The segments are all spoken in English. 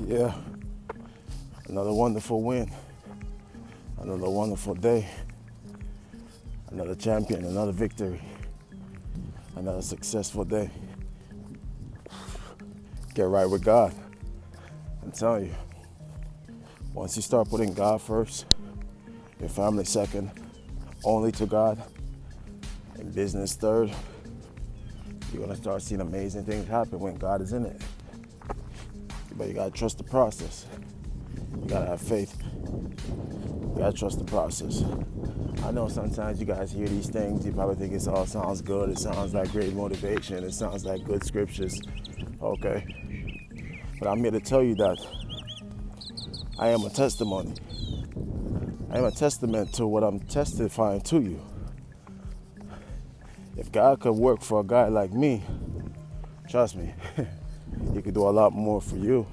Yeah, another wonderful win, another wonderful day, another champion, another victory, another successful day. Get right with God. I'm telling you, once you start putting God first, your family second, only to God, and business third, you're gonna start seeing amazing things happen when God is in it. But you gotta trust the process. You gotta have faith. You gotta trust the process. I know sometimes you guys hear these things, you probably think it all sounds good, it sounds like great motivation, it sounds like good scriptures. Okay. But I'm here to tell you that I am a testimony. I am a testament to what I'm testifying to you. If God could work for a guy like me, trust me, he could do a lot more for you.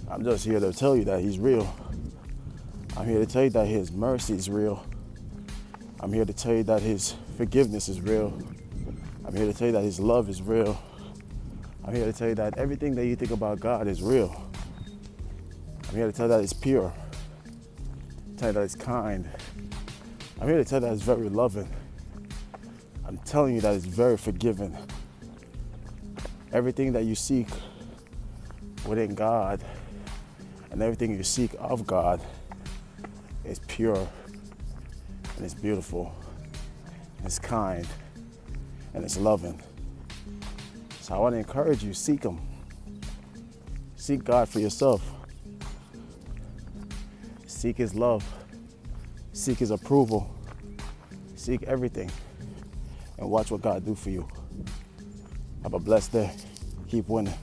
I'm just here to tell you that he's real. I'm here to tell you that his mercy is real. I'm here to tell you that his forgiveness is real. I'm here to tell you that his love is real. I'm here to tell you that everything that you think about God is real. I'm here to tell you that it's pure. Tell you that it's kind. I'm here to tell you that it's very loving. I'm telling you that it's very forgiving. Everything that you seek within God and everything you seek of God is pure and it's beautiful and it's kind and it's loving. So I want to encourage you, seek him. Seek God for yourself. Seek his love. Seek his approval. Seek everything. And watch what God do for you. Have a blessed day. Keep winning.